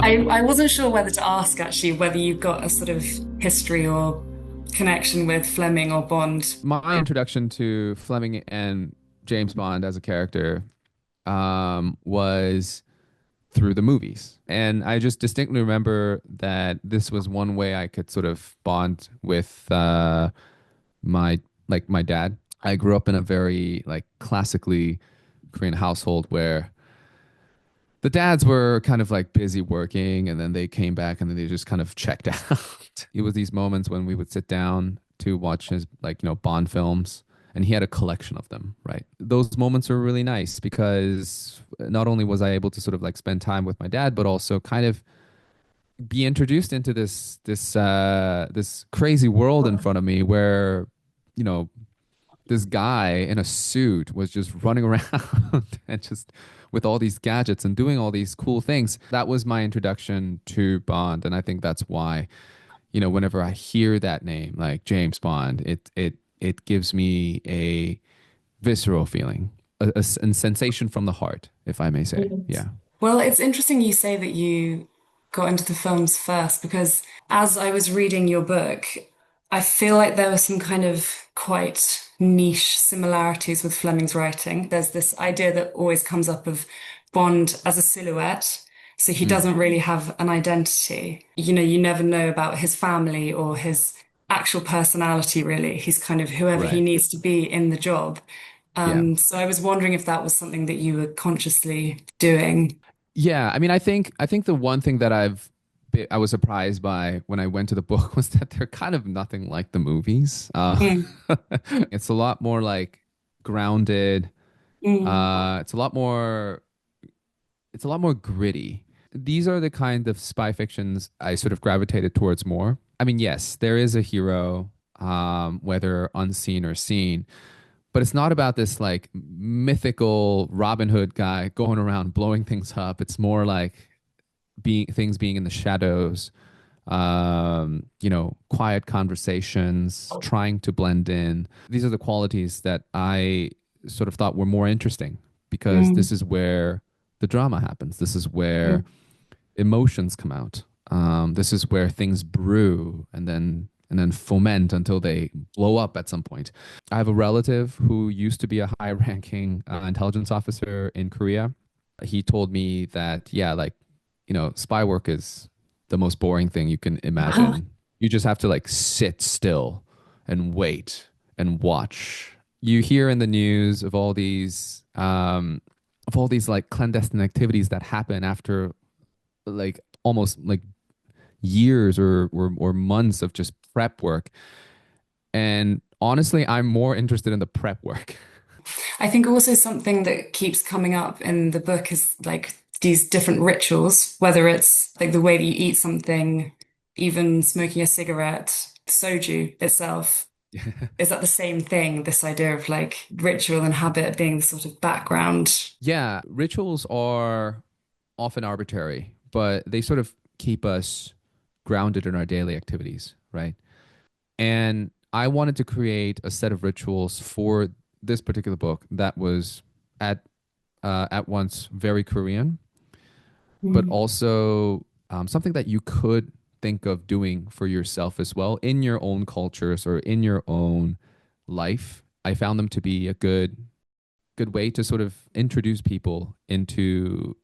I wasn't sure whether to ask actually whether you got a sort of history or connection with Fleming or Bond. My introduction to Fleming and James Bond as a character was through the movies. And I just distinctly remember that this was one way I could sort of bond with my dad. I grew up in a very like classically Korean household where the dads were kind of like busy working and then they came back and then they just kind of checked out. It was these moments when we would sit down to watch his like, Bond films, and he had a collection of them, right? Those moments were really nice because not only was I able to sort of like spend time with my dad, but also kind of be introduced into this crazy world in front of me where, you know, this guy in a suit was just running around and just with all these gadgets and doing all these cool things. That was my introduction to Bond, and I think that's why, whenever I hear that name, like James Bond, it gives me a visceral feeling, a sensation from the heart, if I may say. Yeah. Well, it's interesting you say that you got into the films first because as I was reading your book, I feel like there were some kind of quite niche similarities with Fleming's writing. There's this idea that always comes up of Bond as a silhouette. So he Mm, doesn't really have an identity. You never know about his family or his actual personality, really. He's kind of whoever he right. needs to be in the job. Yeah. So I was wondering if that was something that you were consciously doing. Yeah, I mean, I think the one thing that I was surprised by when I went to the book was that they're kind of nothing like the movies. Mm, It's a lot more like grounded. mm, It's a lot more gritty. These are the kind of spy fictions I sort of gravitated towards more. I mean, yes, there is a hero, whether unseen or seen, but it's not about this like mythical Robin Hood guy going around blowing things up. It's more like being in the shadows, quiet conversations, trying to blend in. These are the qualities that I sort of thought were more interesting because mm, this is where the drama happens. This is where mm. emotions come out. This is where things brew and then foment until they blow up at some point. I have a relative who used to be a high-ranking intelligence officer in Korea. He told me that, yeah, like, spy work is the most boring thing you can imagine. You just have to like sit still and wait and watch. You hear in the news of all these like clandestine activities that happen after like almost like years or months of just prep work. And honestly, I'm more interested in the prep work. I think also something that keeps coming up in the book is like these different rituals, whether it's like the way that you eat something, even smoking a cigarette, soju itself. Is that the same thing? This idea of like ritual and habit being the sort of background. Yeah, rituals are often arbitrary, but they sort of keep us grounded in our daily activities, right? And I wanted to create a set of rituals for this particular book that was at at once very Korean, but Mm. also something that you could think of doing for yourself as well in your own cultures or in your own life. I found them to be a good way to sort of introduce people into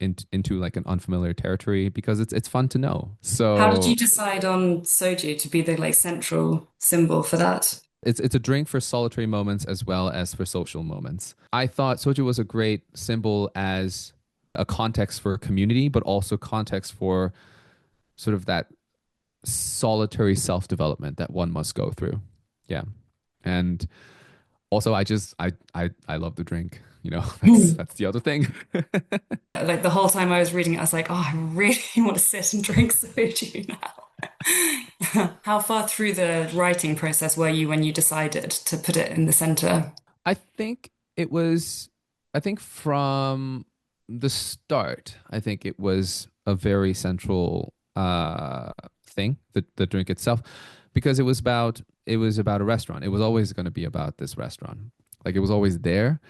like an unfamiliar territory because it's fun to know. How did you So decide on soju to be the like central symbol for that? it's a drink for solitary moments as well as for social moments. I thought soju was a great symbol as a context for community, but also context for sort of that solitary self-development that one must go through. Yeah. And also I love the drink. That's the other thing. Like the whole time I was reading it, I was like, oh, I really want to sit and drink soju now. How far through the writing process were you when you decided to put it in the center? I think it was, I think from the start, I think it was a very central thing, the drink itself, because it was about a restaurant. It was always going to be about this restaurant. Like it was always there.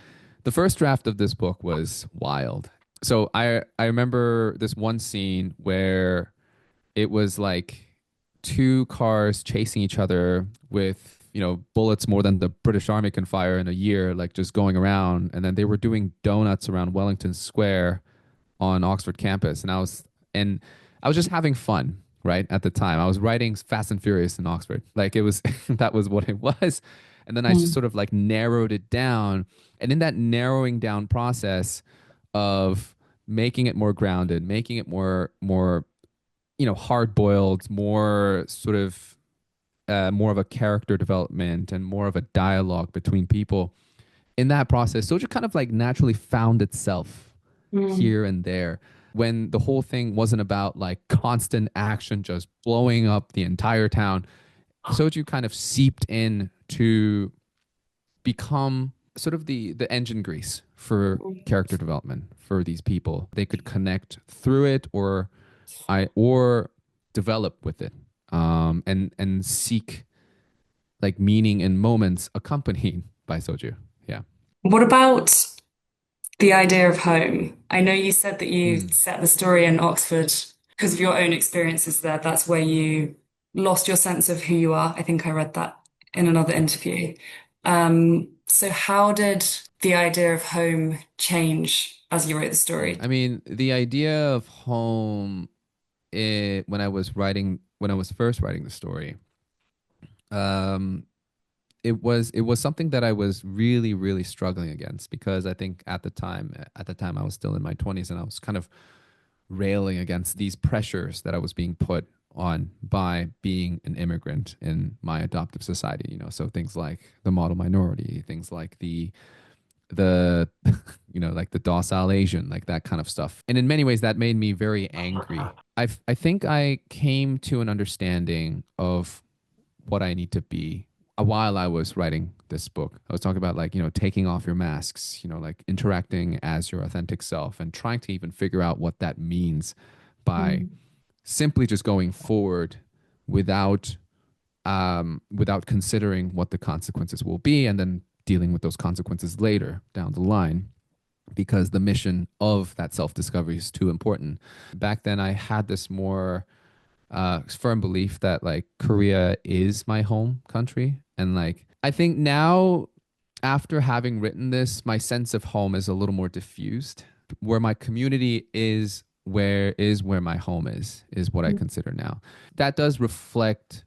The first draft of this book was wild. So I remember this one scene where it was like two cars chasing each other with, bullets more than the British Army can fire in a year, like just going around. And then they were doing donuts around Wellington Square on Oxford campus. And I was just having fun, right? At the time, I was writing Fast and Furious in Oxford. Like it was, that was what it was. And then I just Mm, sort of like narrowed it down. And in that narrowing down process of making it more grounded, making it more hard boiled, more sort of more of a character development and more of a dialogue between people. In that process, Soju kind of like naturally found itself mm, here and there when the whole thing wasn't about like constant action, just blowing up the entire town. Soju kind of seeped in to become sort of the engine grease for character development for these people. They could connect through it or develop with it, and seek like meaning in moments accompanied by soju. Yeah. what about the idea of home? I know you said that you Mm. set the story in Oxford because of your own experiences there. That's where you lost your sense of who you are. I think I read that in another interview. So how did the idea of home change as you wrote the story? I mean, the idea of home, when I was first writing the story, um, it was something that I was really, really struggling against because I think at the time I was still in my 20s and I was kind of railing against these pressures that I was being put on by being an immigrant in my adoptive society, so things like the model minority, things like the like the docile Asian, like that kind of stuff. And in many ways that made me very angry. I think I came to an understanding of what I need to be while I was writing this book. I was talking about like, taking off your masks, like interacting as your authentic self and trying to even figure out what that means by Mm, simply just going forward without without considering what the consequences will be and then dealing with those consequences later down the line because the mission of that self discovery is too important. Back then, I had this more firm belief that like Korea is my home country. And like, I think now, after having written this, my sense of home is a little more diffused. Where my community is where my home is what I mm, consider now. That does reflect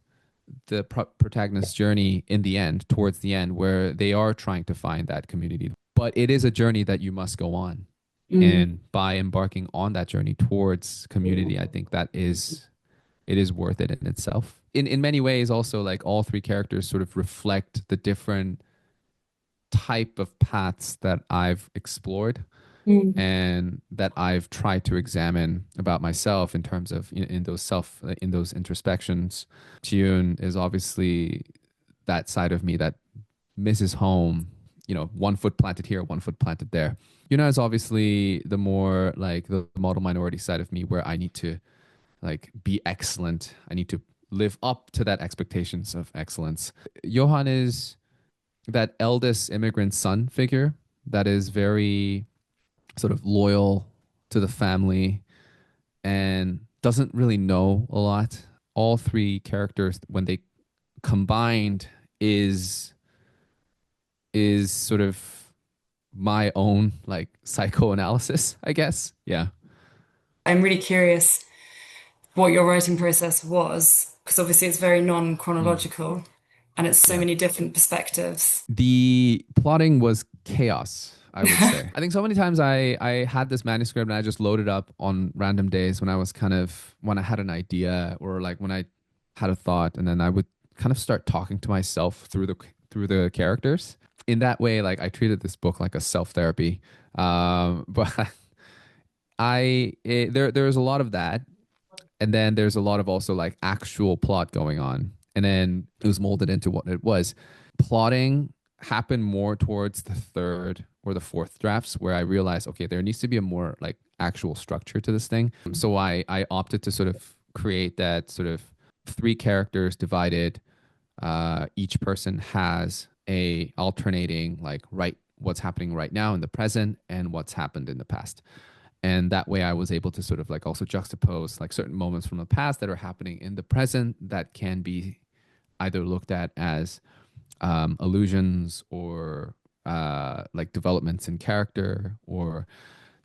the protagonist's journey in the end, towards the end, where they are trying to find that community. But it is a journey that you must go on. mm, And by embarking on that journey towards community, I think that it is worth it in itself. In many ways, also like all three characters sort of reflect the different type of paths that I've explored mm, and that I've tried to examine about myself in terms of in those introspections. June is obviously that side of me that misses home, one foot planted here, one foot planted there. Yuna is obviously the more like the model minority side of me where I need to like be excellent. I need to live up to that expectations of excellence. Johan is that eldest immigrant son figure that is very sort of loyal to the family and doesn't really know a lot. All three characters, when they combined, is is sort of my own like psychoanalysis, I guess. Yeah. I'm really curious what your writing process was, because obviously it's very Mm, non-chronological and it's so yeah. many different perspectives. The plotting was chaos, I would say. I think so many times I had this manuscript and I just loaded up on random days when I had an idea or like when I had a thought, and then I would kind of start talking to myself through the characters. In that way, like I treated this book like a self therapy. But there's a lot of that, and then there's a lot of also like actual plot going on, and then it was molded into what it was. Plotting happened more towards the third or the fourth drafts where I realized, okay, there needs to be a more like actual structure to this thing. So I opted to sort of create that sort of three characters divided. Each person has a alternating like right what's happening right now in the present and what's happened in the past. And that way I was able to sort of like also juxtapose like certain moments from the past that are happening in the present that can be either looked at as illusions or like developments in character or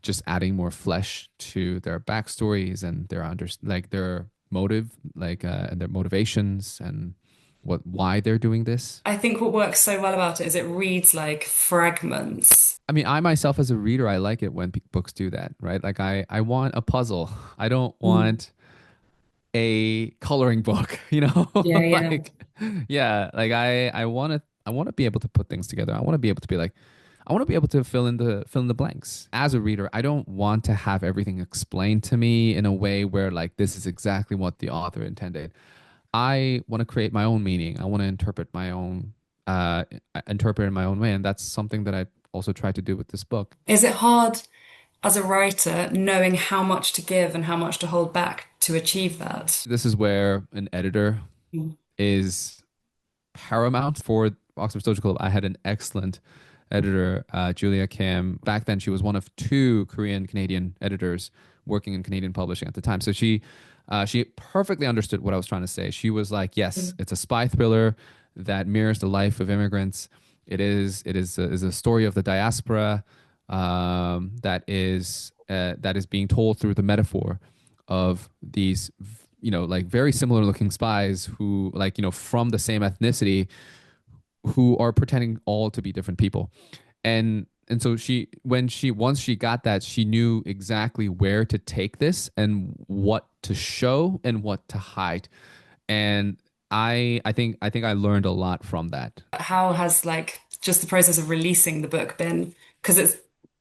just adding more flesh to their backstories and their like their motive, like and their motivations and why they're doing this. I think what works so well about it is it reads like fragments. I mean, I myself as a reader, I like it when books do that, right? Like I want a puzzle. I don't Mm. want a coloring book, you know? Yeah, yeah. Like yeah, like I want to be able to put things together. I want to be able to be like I want to be able to fill in the blanks. As a reader, I don't want to have everything explained to me in a way where like this is exactly what the author intended. I want to create my own meaning. I want to uh interpret in my own way, and that's something that I also try to do with this book. Is it hard as a writer knowing how much to give and how much to hold back to achieve that? This is where an editor Mm. is paramount for Oxford Soju Club. I had an excellent editor, Julia Kim. Back then, she was one of two Korean Canadian editors working in Canadian publishing at the time. So she perfectly understood what I was trying to say. She was like, "Yes, it's a spy thriller that mirrors the life of immigrants. Is a story of the diaspora that is being told through the metaphor of these." Like very similar looking spies who, like, from the same ethnicity, who are pretending all to be different people. And so once she got that, she knew exactly where to take this and what to show and what to hide. And I think I learned a lot from that. How has like just the process of releasing the book been? Because it's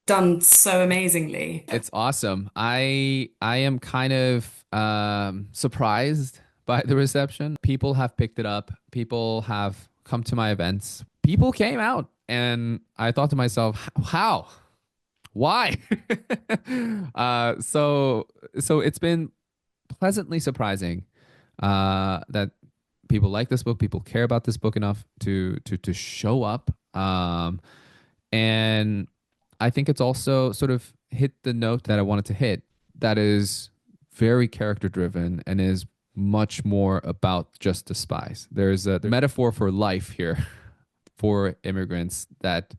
done so amazingly. It's awesome. I am kind of surprised by the reception. People have picked it up. People have come to my events. People came out, and I thought to myself, how? Why? So it's been pleasantly surprising that people like this book. People care about this book enough to show up. And I think it's also sort of hit the note that I wanted to hit. That is very character driven and is much more about just the spies. There's a the metaphor for life here for immigrants that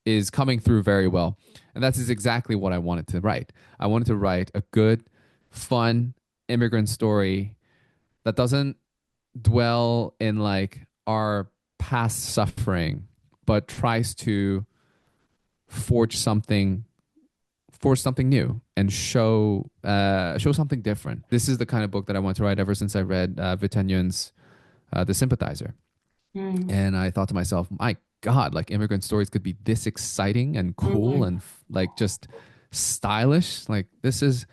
is coming through very well. And that's exactly what I wanted to write. I wanted to write a good, fun immigrant story that doesn't dwell in like our past suffering, but tries to forge something forge something new and show something different. This is the kind of book that I want to write ever since I read Vitan Yun's The Sympathizer. Mm. And I thought to myself, my God, like immigrant stories could be this exciting and cool Mm. and like just stylish. Like this is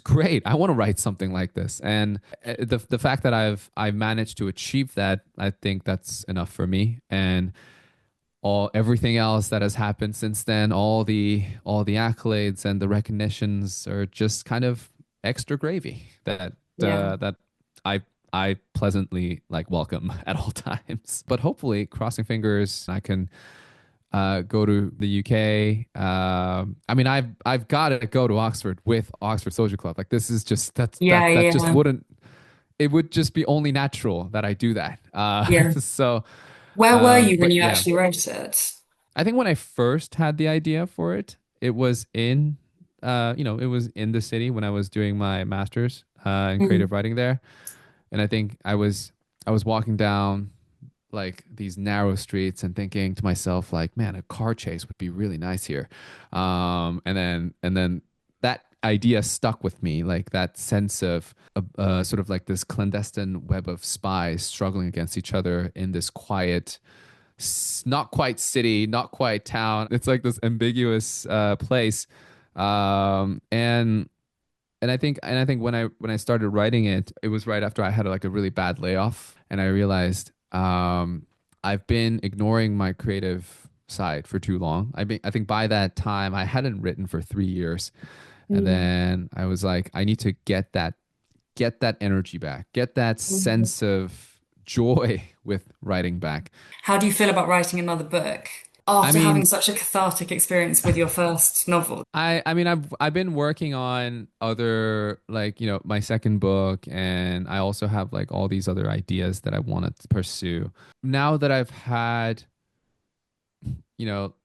great. I want to write something like this. And the fact that I've managed to achieve that, I think that's enough for me. And everything else that has happened since then, all the accolades and the recognitions are just kind of extra gravy Yeah. that I I pleasantly like welcome at all times. But hopefully, crossing fingers, I can go to the UK. I mean, I've got to go to Oxford with Oxford Soju Club. Like this is just Yeah, that just yeah. wouldn't it would just be only natural that I do that. Yeah. So, Where were you when but you yeah, actually wrote it? I think when I first had the idea for it, it was it was in the city when I was doing my master's in Mm. creative writing there, and I think I was walking down like these narrow streets and thinking to myself like, man, a car chase would be really nice here, and then that idea stuck with me, like that sense of sort of like this clandestine web of spies struggling against each other in this quiet not quite city, not quite town. It's like this ambiguous place, and I think when I started writing it, it was right after I had like a really bad layoff, and I realized I've been ignoring my creative side for too long. I think by that time I hadn't written for 3 years, and Mm. then I was like, I need to get that energy back, get that Mm. sense of joy with writing back. How do you feel about writing another book? I after having mean, such a cathartic experience with your first novel? I mean I've been working on other like, my second book, and I also have like all these other ideas that I want to pursue. Now that I've had,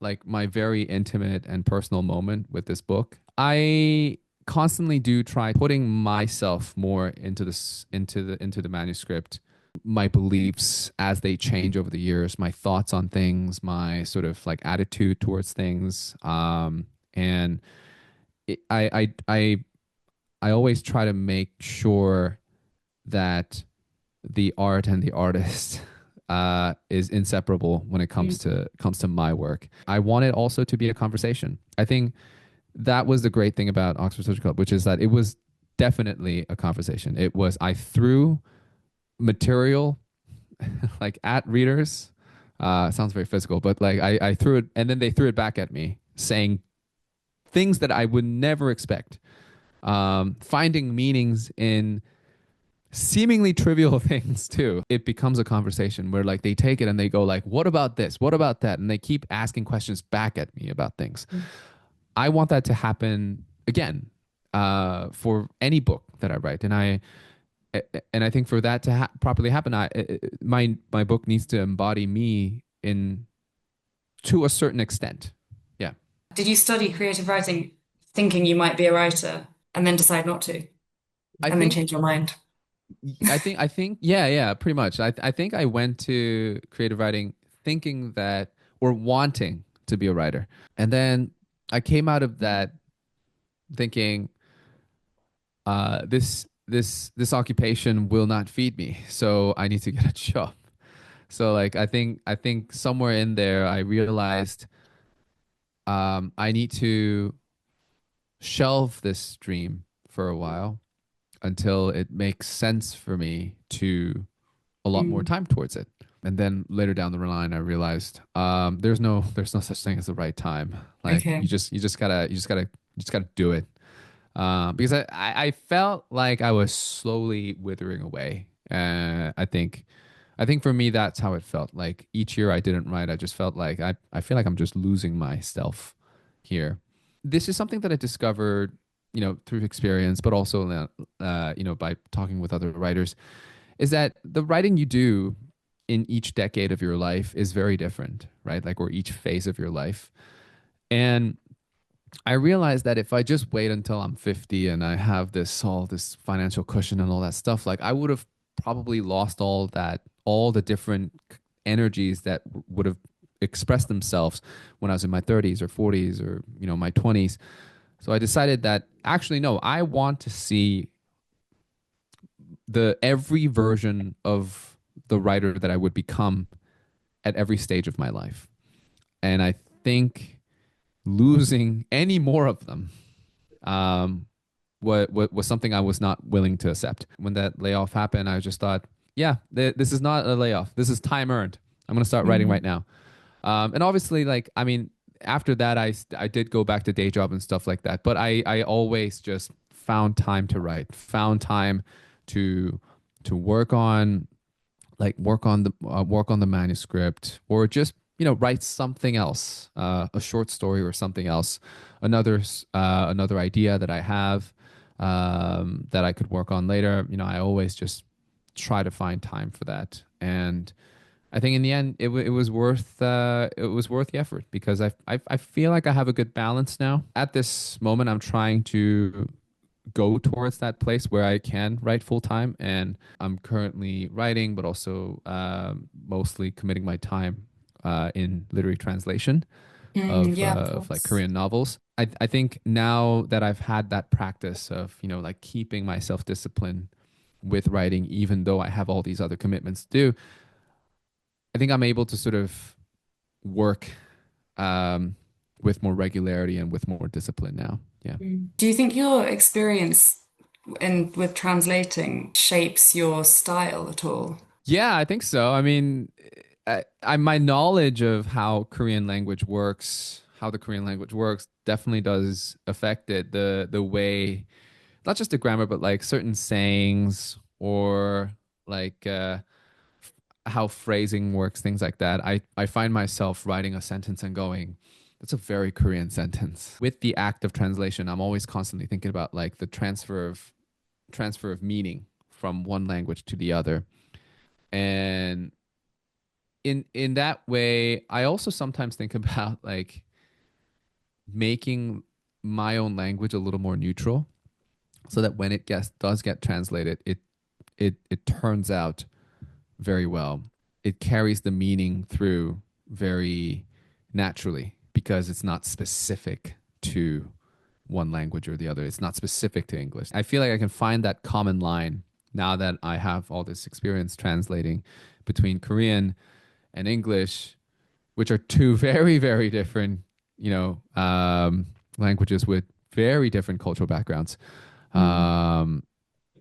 like my very intimate and personal moment with this book, I constantly do try putting myself more into the manuscript, my beliefs as they change over the years, my thoughts on things, my sort of like attitude towards things. And it, I always try to make sure that the art and the artist is inseparable when it comes to my work. I want it also to be a conversation. I think that was the great thing about Oxford Soju Club, which is that it was definitely a conversation. It was I threw material like at readers. Sounds very physical, but like I threw it, and then they threw it back at me, saying things that I would never expect. Finding meanings in seemingly trivial things too. It becomes a conversation where like they take it and they go like, what about this? What about that? And they keep asking questions back at me about things. I want that to happen again, for any book that I write. And I think for that to properly happen, my book needs to embody me in to a certain extent. Yeah. Did you study creative writing thinking you might be a writer and then decide not to I and then think change your mind? I think yeah, pretty much. I think I went to creative writing thinking that, or wanting to be a writer. And then I came out of that thinking, this occupation will not feed me, so I need to get a job. So like I think somewhere in there I realized, I need to shelve this dream for a while until it makes sense for me to allot more Mm, time towards it. And then later down the line, I realized, there's no such thing as the right time. Like okay. you just gotta do it. Because I felt like I was slowly withering away. I think for me that's how it felt. Like each year I didn't write, I just felt like I feel like I'm just losing myself here. This is something that I discovered, through experience, but also, by talking with other writers, is that the writing you do in each decade of your life is very different, right? Like, or each phase of your life. And I realized that if I just wait until I'm 50 and I have all this financial cushion and all that stuff, like I would have probably lost all that, all the different energies that would have expressed themselves when I was in my 30s or 40s or, my 20s. So I decided that actually, no, I want to see the every version of the writer that I would become at every stage of my life. And I think losing any more of them, was something I was not willing to accept. When that layoff happened, I just thought, yeah, this is not a layoff. This is time earned. I'm going to start writing right Mhm. now. And obviously, like, I mean, after that, I did go back to day job and stuff like that. But I always just found time to write, found time to work on, like, work on the manuscript, or just write something else, a short story or something else, another idea that I have, that I could work on later. I always just try to find time for that. And I think in the end, it was worth the effort, because I feel like I have a good balance now. At this moment, I'm trying to go towards that place where I can write full time, and I'm currently writing, but also, mostly committing my time, in literary translation Mm, of, yeah, of like course. Korean novels. I think now that I've had that practice of, like keeping myself disciplined with writing, even though I have all these other commitments to do, I think I'm able to sort of work, um, with more regularity and with more discipline now. Yeah. Mm. Do you think your experience in with translating shapes your style at all? Yeah, I think so. I mean, my knowledge of how Korean language works, how the Korean language works, definitely does affect it. The way, not just the grammar, but like certain sayings, or like, how phrasing works, things like that. I find myself writing a sentence and going, that's a very Korean sentence. With the act of translation, I'm always constantly thinking about like the transfer of meaning from one language to the other. And in that way, I also sometimes think about like making my own language a little more neutral so that when it does get translated, it turns out very well. It carries the meaning through very naturally because it's not specific to one language or the other. It's not specific to English. I feel like I can find that common line now that I have all this experience translating between Korean and English, which are two very, very different, languages with very different cultural backgrounds. Mm. Um,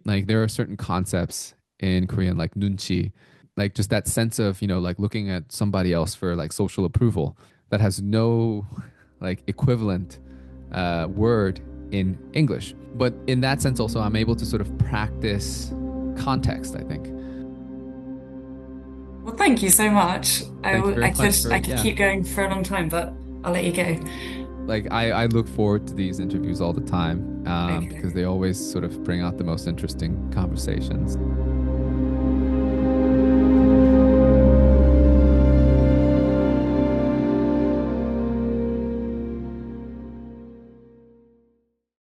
like there are certain concepts in Korean, like nunchi, like just that sense of, like looking at somebody else for like social approval that has no like equivalent word in English. But in that sense, also, I'm able to sort of practice context, I think. Well, thank you so much. Thank you very much I for, could yeah. keep going for a long time, but I'll let you go. Like, I look forward to these interviews all the time because Okay. they always sort of bring out the most interesting conversations.